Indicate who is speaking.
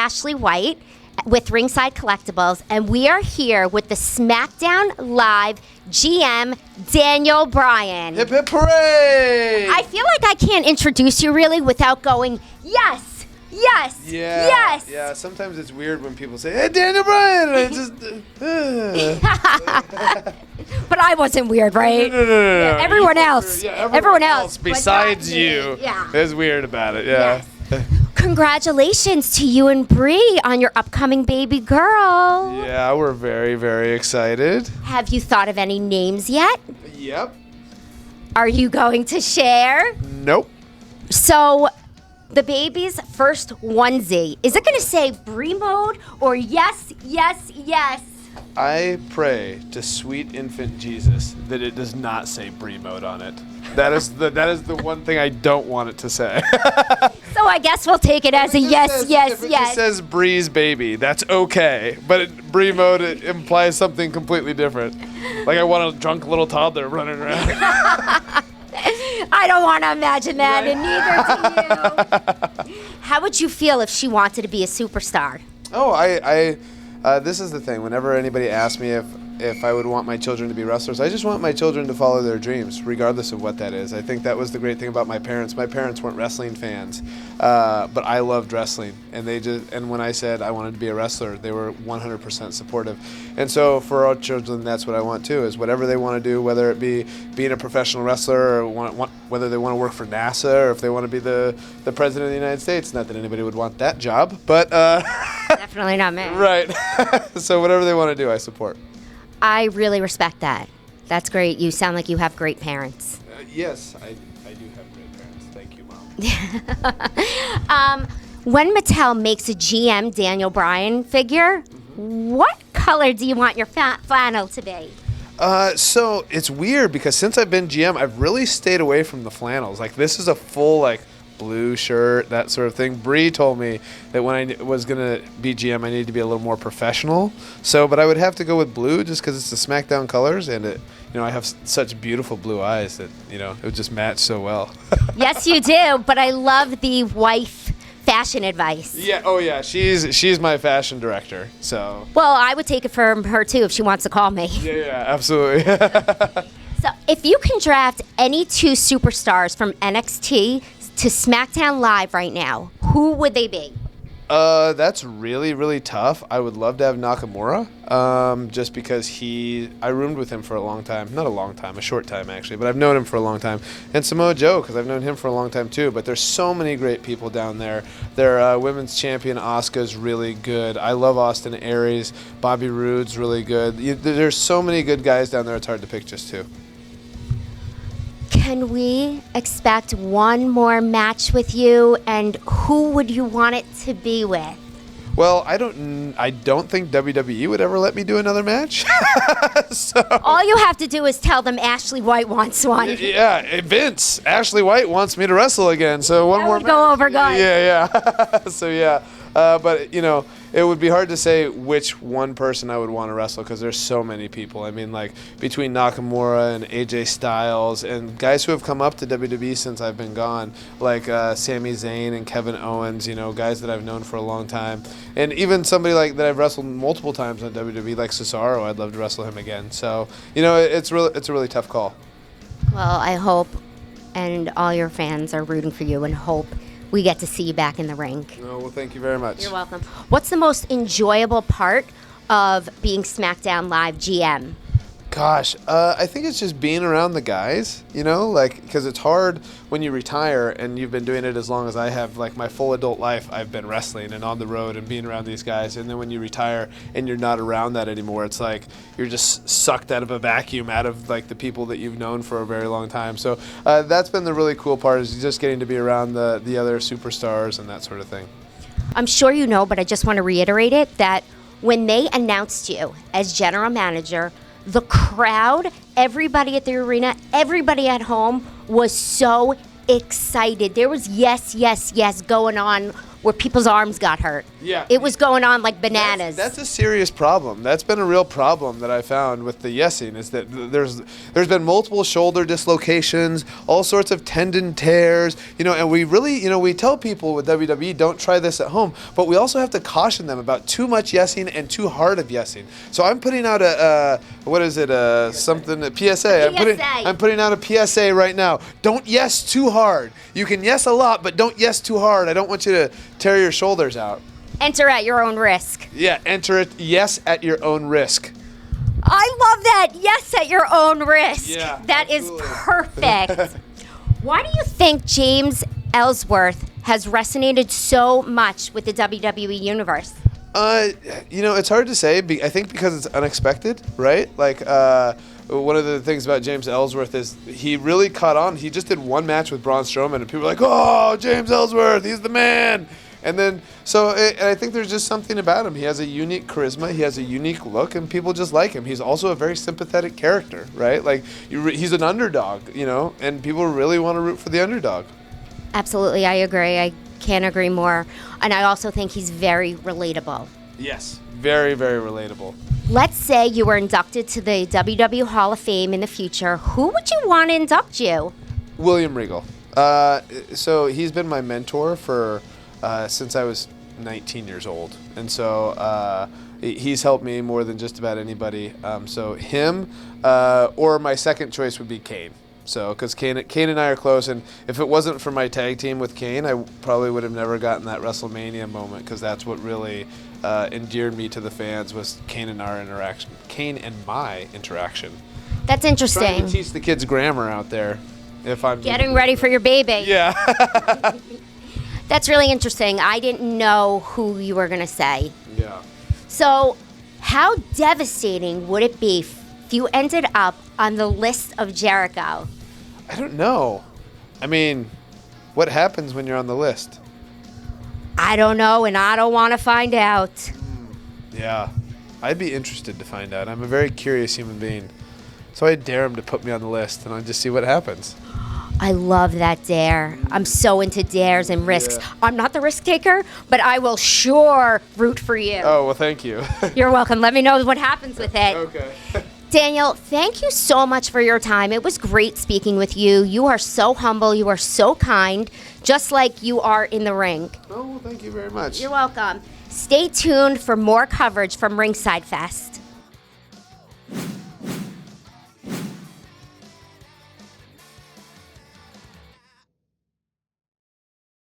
Speaker 1: Ashlee White with Ringside Collectibles, and we are here with the Smackdown Live GM, Daniel Bryan.
Speaker 2: Hip hip hooray!
Speaker 1: I feel like I can't introduce you really without going, yes, yes,
Speaker 2: Yeah,
Speaker 1: yes.
Speaker 2: yeah. Sometimes it's weird when people say, "Hey, Daniel Bryan," and I just.
Speaker 1: But I wasn't weird, right?
Speaker 2: No.
Speaker 1: Yeah, everyone else.
Speaker 2: Yeah,
Speaker 1: everyone else
Speaker 2: besides
Speaker 1: but not me.
Speaker 2: you
Speaker 1: Yeah.
Speaker 2: is weird about it. Yeah.
Speaker 1: Yes. Congratulations to you and Bree on your upcoming baby girl.
Speaker 2: Yeah, we're very, very excited.
Speaker 1: Have you thought of any names yet?
Speaker 2: Yep.
Speaker 1: Are you going to share?
Speaker 2: Nope.
Speaker 1: So, the baby's first onesie, is it going to say Bree mode or yes, yes, yes?
Speaker 2: I pray to sweet infant Jesus that it does not say Brie mode on it. That is the one thing I don't want it to say.
Speaker 1: So I guess we'll take it as a yes, yes,
Speaker 2: if it
Speaker 1: yes.
Speaker 2: just says Bree's baby, that's okay. But Brie mode it implies something completely different. Like I want a drunk little toddler running around.
Speaker 1: I don't want to imagine that, and neither do you. How would you feel if she wanted to be a superstar?
Speaker 2: Oh, this is the thing. Whenever anybody asks me if I would want my children to be wrestlers, I just want my children to follow their dreams, regardless of what that is. I think that was the great thing about my parents. My parents weren't wrestling fans, but I loved wrestling, and when I said I wanted to be a wrestler, they were 100% supportive. And so for our children, that's what I want too, is whatever they want to do, whether it be being a professional wrestler or whether they want to work for NASA or if they want to be the president of the United States. Not that anybody would want that job, but
Speaker 1: Definitely not me.
Speaker 2: right. So whatever they want to do, I support.
Speaker 1: I really respect that. That's great. You sound like you have great parents.
Speaker 2: Yes, I do have great parents. Thank you, Mom.
Speaker 1: When Mattel makes a GM Daniel Bryan figure, what color do you want your flannel to be?
Speaker 2: So it's weird because since I've been GM, I've really stayed away from the flannels. Like this is a full blue shirt, that sort of thing. Bree told me that when I was gonna be GM, I needed to be a little more professional. But I would have to go with blue just because it's the SmackDown colors, and I have such beautiful blue eyes that it would just match so well.
Speaker 1: Yes, you do. But I love the wife fashion advice.
Speaker 2: Yeah. Oh yeah. She's my fashion director. So.
Speaker 1: Well, I would take it from her too if she wants to call me.
Speaker 2: Yeah. Absolutely.
Speaker 1: So, if you can draft any two superstars from NXT to SmackDown Live right now, who would they be?
Speaker 2: That's really, really tough. I would love to have Nakamura, just because I roomed with him for a long time. Not a long time, a short time actually, but I've known him for a long time. And Samoa Joe, because I've known him for a long time too. But there's so many great people down there. Their women's champion Asuka's really good. I love Austin Aries. Bobby Roode's really good. There's so many good guys down there. It's hard to pick just two.
Speaker 1: Can we expect one more match with you, and who would you want it to be with?
Speaker 2: Well, I don't think WWE would ever let me do another match. So
Speaker 1: all you have to do is tell them Ashlee White wants one.
Speaker 2: Yeah, Vince. Ashlee White wants me to wrestle again. So one more
Speaker 1: match. Go over, guys.
Speaker 2: Yeah. So yeah, but it would be hard to say which one person I would want to wrestle because there's so many people. I mean, between Nakamura and AJ Styles and guys who have come up to WWE since I've been gone, like Sami Zayn and Kevin Owens, guys that I've known for a long time. And even somebody that I've wrestled multiple times on WWE, like Cesaro, I'd love to wrestle him again. So, it's a really tough call.
Speaker 1: Well, I hope, and all your fans are rooting for you and hope we get to see you back in the ring.
Speaker 2: Oh, well, thank you very much.
Speaker 1: You're welcome. What's the most enjoyable part of being SmackDown Live GM?
Speaker 2: Gosh, I think it's just being around the guys, because it's hard when you retire and you've been doing it as long as I have. My full adult life, I've been wrestling and on the road and being around these guys. And then when you retire and you're not around that anymore, it's like you're just sucked out of a vacuum out of the people that you've known for a very long time. So that's been the really cool part, is just getting to be around the other superstars and that sort of thing.
Speaker 1: I'm sure you know, but I just want to reiterate it, that when they announced you as general manager, the crowd, everybody at the arena, everybody at home was so excited. There was yes, yes, yes going on where people's arms got hurt.
Speaker 2: Yeah.
Speaker 1: It was going on like bananas.
Speaker 2: That's a serious problem. That's been a real problem that I found with the yesing, is that there's been multiple shoulder dislocations, all sorts of tendon tears, and we really, we tell people with WWE, don't try this at home, but we also have to caution them about too much yesing and too hard of yesing. So I'm putting out a PSA. I'm putting out a PSA right now. Don't yes too hard. You can yes a lot, but don't yes too hard. I don't want you to tear your shoulders out.
Speaker 1: Enter at your own risk.
Speaker 2: Yeah, enter it. Yes, at your own risk.
Speaker 1: I love that. Yes, at your own risk.
Speaker 2: Yeah,
Speaker 1: that
Speaker 2: absolutely.
Speaker 1: is perfect. Why do you think James Ellsworth has resonated so much with the WWE universe?
Speaker 2: It's hard to say. I think because it's unexpected, right? Like, one of the things about James Ellsworth is he really caught on. He just did one match with Braun Strowman, and people were like, "Oh, James Ellsworth, he's the man." And then, and I think there's just something about him. He has a unique charisma. He has a unique look, and people just like him. He's also a very sympathetic character, right? Like, he's an underdog, and people really want to root for the underdog.
Speaker 1: Absolutely, I agree. I can't agree more. And I also think he's very relatable.
Speaker 2: Yes, very, very relatable.
Speaker 1: Let's say you were inducted to the WWE Hall of Fame in the future. Who would you want to induct you?
Speaker 2: William Regal. So he's been my mentor for since I was 19 years old. And so he's helped me more than just about anybody. So him, or my second choice would be Kane. So, because Kane and I are close, and if it wasn't for my tag team with Kane, I probably would have never gotten that WrestleMania moment, because that's what really endeared me to the fans, was Kane and my interaction.
Speaker 1: That's interesting.
Speaker 2: Trying to teach the kids grammar out there. If I'm
Speaker 1: getting ready for your baby.
Speaker 2: Yeah.
Speaker 1: That's really interesting. I didn't know who you were going to say.
Speaker 2: Yeah.
Speaker 1: So, how devastating would it be if you ended up on the list of Jericho?
Speaker 2: I don't know. I mean, what happens when you're on the list?
Speaker 1: I don't know, and I don't want to find out.
Speaker 2: Yeah. I'd be interested to find out. I'm a very curious human being. So I dare him to put me on the list, and I'll just see what happens.
Speaker 1: I love that dare. I'm so into dares and risks.
Speaker 2: Yeah.
Speaker 1: I'm not the risk taker, but I will sure root for you.
Speaker 2: Oh, well, thank you.
Speaker 1: You're welcome. Let me know what happens with it.
Speaker 2: Okay.
Speaker 1: Daniel, thank you so much for your time. It was great speaking with you. You are so humble. You are so kind, just like you are in the ring.
Speaker 2: Oh, well, thank you very much.
Speaker 1: You're welcome. Stay tuned for more coverage from Ringside Fest.